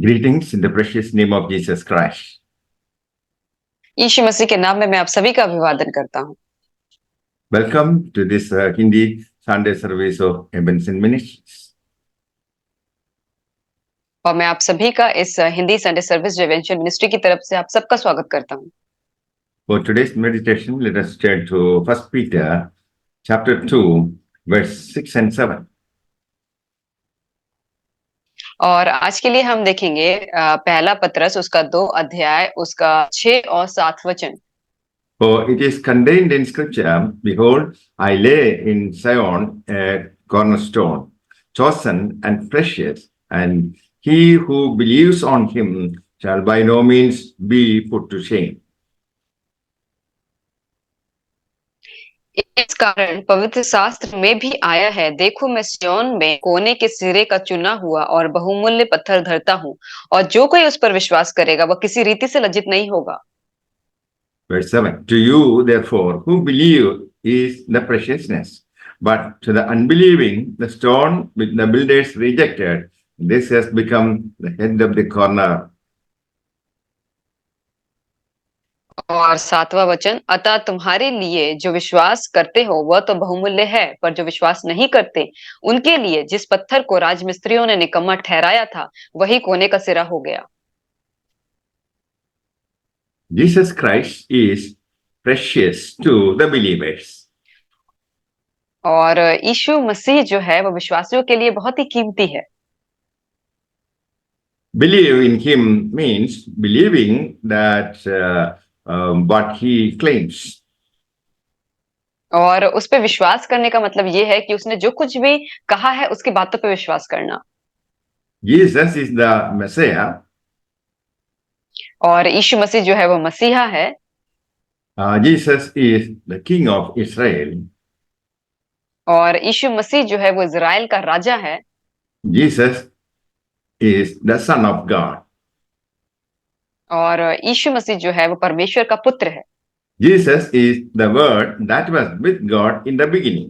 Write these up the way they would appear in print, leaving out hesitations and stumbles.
Greetings in the precious name of Jesus Christ. यीशु मसीह के नाम में मैं आप सभी का अभिवादन करता हूँ। Welcome to this Hindi Sunday service of Ebenezer Ministries. और मैं आप सभी का इस हिंदी संडे सर्विस रिवेंशन मिनिस्ट्री की तरफ से आप सबका स्वागत करता हूँ। For today's meditation, let us turn to 1 Peter chapter 2, verse 6 and 7. और आज के लिए हम देखेंगे पहला पत्रस उसका 2 अध्याय उसका 6 और 7 वचन। For it is contained in Scripture, Behold, I lay in Zion a cornerstone, chosen and precious, and he who believes on him shall by no means be put to shame. इस कारण पवित्र शास्त्र में भी आया है, देखो मैं सिय्योन में कोने के सिरे का चुना हुआ और बहुमूल्य पत्थर धरता हूँ, और जो कोई उस पर विश्वास करेगा वह किसी रीति से लज्जित नहीं होगा। Verse 7. To you, therefore, who believe is the preciousness, but to the unbelieving, the stone which the builders rejected, this has become the head of the corner. और 7वां वचन, अतः तुम्हारे लिए जो विश्वास करते हो वह तो बहुमूल्य है, पर जो विश्वास नहीं करते उनके लिए जिस पत्थर को राजमिस्त्रियों ने निकम्मा ठहराया था वही कोने का सिरा हो गया। Jesus Christ is precious to the believers. और यीशु मसीह जो है वो विश्वासियों के लिए बहुत ही कीमती है। Believe in him means believing that what he claims. और उस पे विश्वास करने का मतलब ये है कि उसने जो कुछ भी कहा है उसकी बातों पे विश्वास करना। Jesus is the Messiah. और यीशु मसीह जो है वो मसीहा है। Jesus is the King of Israel. और यीशु मसीह जो है वो इजराइल का राजा है। Jesus is the Son of God. और यीशु मसीह जो है वो परमेश्वर का पुत्र है। Jesus is the Word that was with God in the beginning.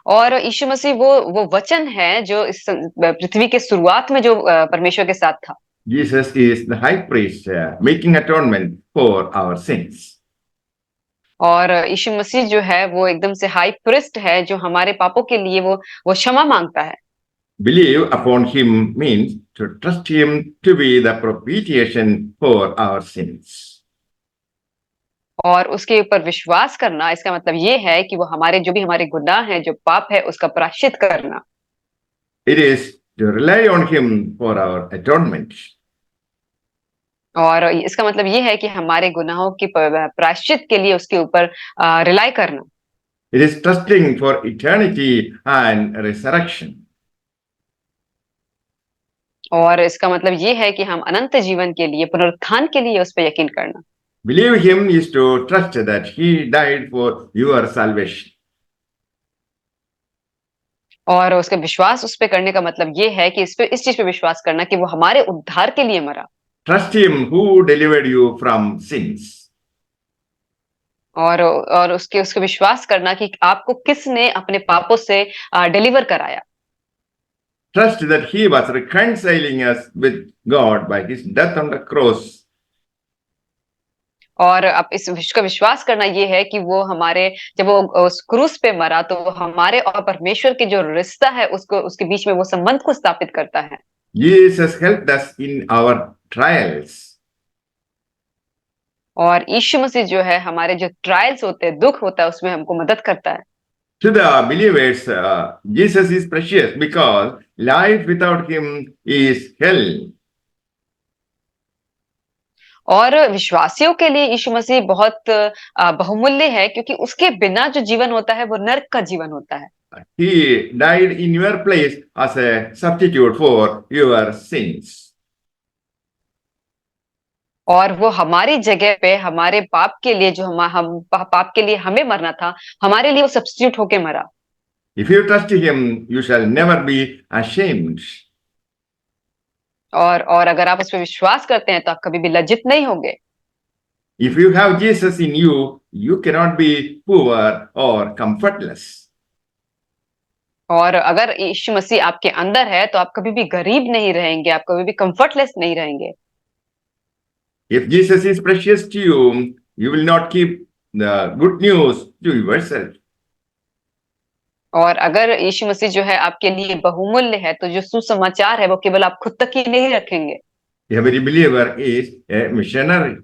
और यीशु मसीह वो वचन है जो इस पृथ्वी के शुरुआत में जो परमेश्वर के साथ था। Jesus is the High Priest making atonement for our sins. और यीशु मसीह जो है वो एकदम से हाई प्रीस्ट है जो हमारे पापों के लिए वो क्षमा मांगता है। Believe upon him means to trust him to be the propitiation for our sins. और उसके ऊपर विश्वास करना इसका मतलब ये है कि वो हमारे जो भी हमारे गुनाह हैं जो पाप है उसका प्रायश्चित करना। It is to rely on him for our atonement. और इसका मतलब ये है कि हमारे गुनाहों की प्रायश्चित के लिए उसके ऊपर रिलाई करना। It is trusting for eternity and resurrection. और इसका मतलब ये है कि हम अनंत जीवन के लिए पुनरुत्थान के लिए उस पर यकीन करना। Believe him is to trust that he died for your salvation. और उसका विश्वास उस पे करने का मतलब ये है कि इस चीज पे विश्वास करना कि वो हमारे उद्धार के लिए मरा। Trust him who delivered you from sins. और उसके विश्वास करना कि आपको किसने अपने पापों से डिलीवर कराया। Trust that he was reconciling us with God by his death on the cross. और अब इसका विश्वास करना ये है कि वो हमारे जब वो उस क्रूस पे मरा तो वो हमारे और परमेश्वर के जो रिश्ता है उसको उसके बीच में वो संबंध को स्थापित करता है। Jesus helped us in our trials. और यीशु मसीह जो है हमारे जो ट्रायल्स होते हैं दुख होता है उसमें हमको मदद करता है। To the believers, Jesus is precious because life without him is hell. और विश्वासियों के लिए यीशु मसीह बहुत बहुमूल्य है क्योंकि उसके बिना जो जीवन होता है वो नर्क का जीवन होता है। He died in your place as a substitute for your sins. और वो हमारी जगह पे हमारे पाप के लिए जो हम पाप के लिए हमें मरना था हमारे लिए वो सब्स्टिट्यूट होके मरा। If you trust him, you shall never be ashamed. और अगर आप उस पर विश्वास करते हैं तो आप कभी भी लज्जित नहीं होंगे। If you have Jesus in you, you cannot be poor or comfortless. और अगर यीशु मसीह आपके अंदर है तो आप कभी भी गरीब नहीं रहेंगे, आप कभी भी कंफर्टलेस नहीं रहेंगे। If Jesus is precious to you, you will not keep the good news to yourself. और अगर यीशु मसीह जो है आपके लिए बहुमूल्य है तो जो सुसमाचार है वो केवल आप खुद तक ही नहीं रखेंगे। Every believer is a missionary.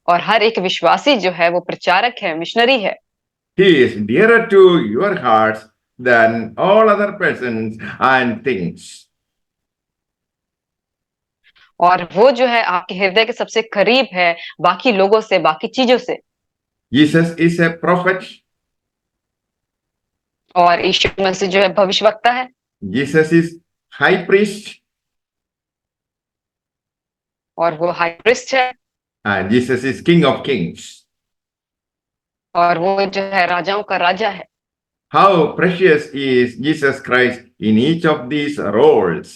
और हर एक विश्वासी जो है वो प्रचारक है, मिशनरी है। He is dearer to your hearts than all other persons and things. और वो जो है आपके हृदय के सबसे करीब है, बाकी लोगों से, बाकी चीजों से। Jesus is a prophet. और यीशु मसीह जो है भविष्यवक्ता है। Jesus is high priest. और वो हाई प्रीस्ट है। And Jesus is King of kings. और वो जो है राजाओं का राजा है। How precious is Jesus Christ in each of these roles.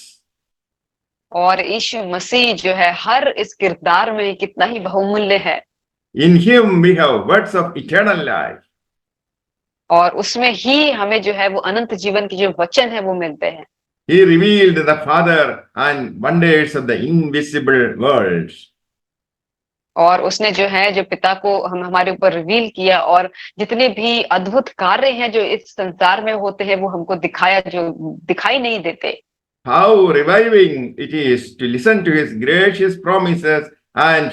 और यीशु मसीह जो है हर इस किरदार में कितना ही बहुमूल्य है। In him we have words of eternal life. और उसमें ही हमें जो है वो अनंत जीवन के जो वचन है वो मिलते हैं। He revealed the Father and wonders of the invisible world. और उसने जो है जो पिता को हम हमारे ऊपर रिवील किया और जितने भी अद्भुत कार्य हैं जो इस संसार में होते हैं वो हमको दिखाया, जो दिखाई नहीं देते। How reviving it is to listen to his gracious promises and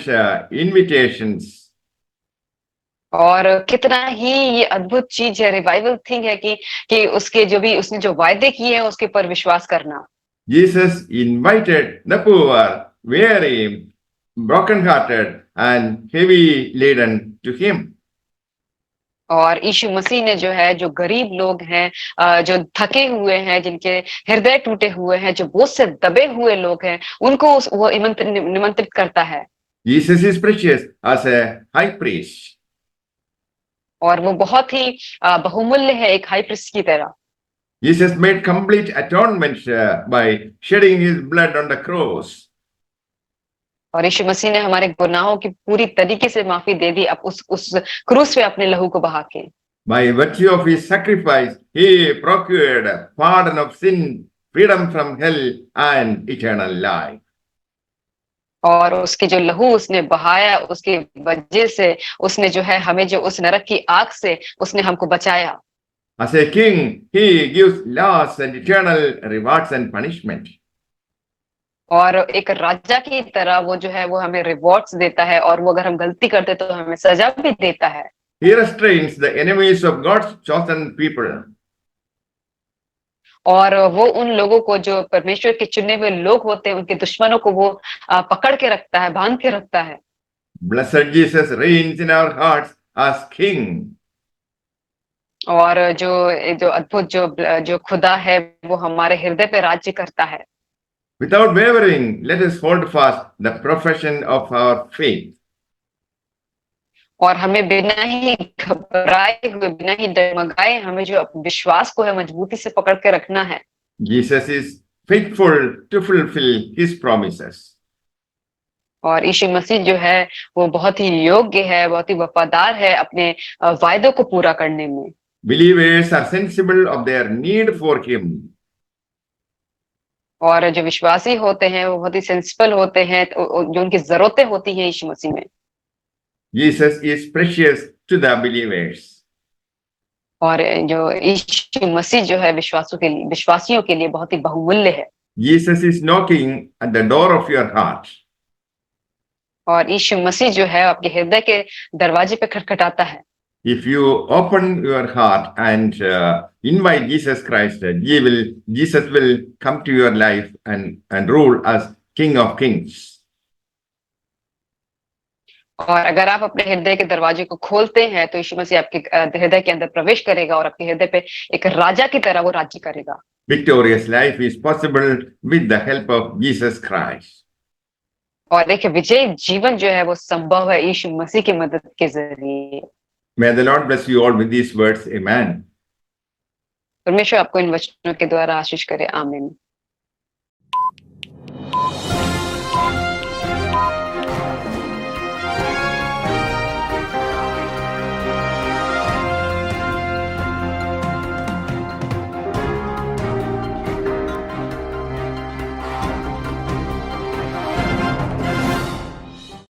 invitations. और कितना ही ये अद्भुत चीज है, रिवाइवल थिंग है कि उसके जो भी उसने जो वायदे किए हैं उसके ऊपर विश्वास करना। Jesus invited the poor, weary, broken-hearted, and heavy laden to him. और यीशु मसीह ने जो है जो गरीब लोग हैं, जो थके हुए हैं, जिनके हृदय टूटे हुए हैं, जो बोझ से दबे हुए लोग हैं, उनको वो निमंत्रित करता है। Jesus is precious as a high priest. और वो बहुत ही बहुमूल्य है एक हाई प्रीस्ट की तरह। Jesus made complete atonement by shedding his blood on the cross. और यीशु मसीह ने हमारे गुनाहों की पूरी तरीके से माफी दे दी, अब उस क्रूस पे अपने लहू को बहा के। By virtue of his sacrifice, he procured pardon of sin, freedom from hell, and eternal life. और उसके जो लहू उसने बहाया उसके वजह से उसने जो है हमें जो उस नरक की आग से उसने हमको बचाया। As a king, he gives laws and eternal rewards and punishment. और एक राजा की तरह वो जो है वो हमें रिवॉर्ड्स देता है और वो अगर हम गलती करते तो हमें सजा भी देता है। He restrains the enemies of God's chosen people. और वो उन लोगों को जो परमेश्वर के चुने हुए लोग होते हैं उनके दुश्मनों को वो पकड़ के रखता है, बांध के रखता है। Blessed Jesus reigns in our hearts as king. और जो जो अद्भुत जो खुदा है वो हमारे हृदय पे राज्य करता है। Without wavering, let us hold fast the profession of our faith. और हमें बिना ही घबराए हुए, बिना ही डगमगाए हमें जो विश्वास को है मजबूती से पकड़ के रखना है। Jesus is faithful to fulfill his promises. और यीशु मसीह जो है वो बहुत ही योग्य है, बहुत ही वफादार है अपने वायदों को पूरा करने में। Believers are sensible of their need for him. और जो विश्वासी होते हैं वो बहुत ही सेंसिबल होते हैं, जो उनकी जरूरतें होती हैं यीशु मसीह में। Jesus is precious to the believers. और जो यीशु मसीह जो है विश्वासियों के लिए बहुत ही बहुमूल्य है। Jesus is knocking at the door of your heart. और यीशु मसीह जो है आपके हृदय के दरवाजे पे खटखटाता है। If you open your heart and invite Jesus Christ, Jesus will come to your life and rule as King of Kings. और अगर आप अपने हृदय के दरवाजे को खोलते हैं तो यीशु मसीह आपके हृदय के अंदर प्रवेश करेगा और आपके हृदय पे एक राजा की तरह वो राज्य करेगा। Victorious life is possible with the help of Jesus Christ. और देखिए विजय जीवन जो है वो संभव है यीशु मसीह की मदद के जरिए। May the Lord bless you all with these words. Amen. परमेश्वर आपको इन वचनों के द्वारा आशीष करे। आमीन।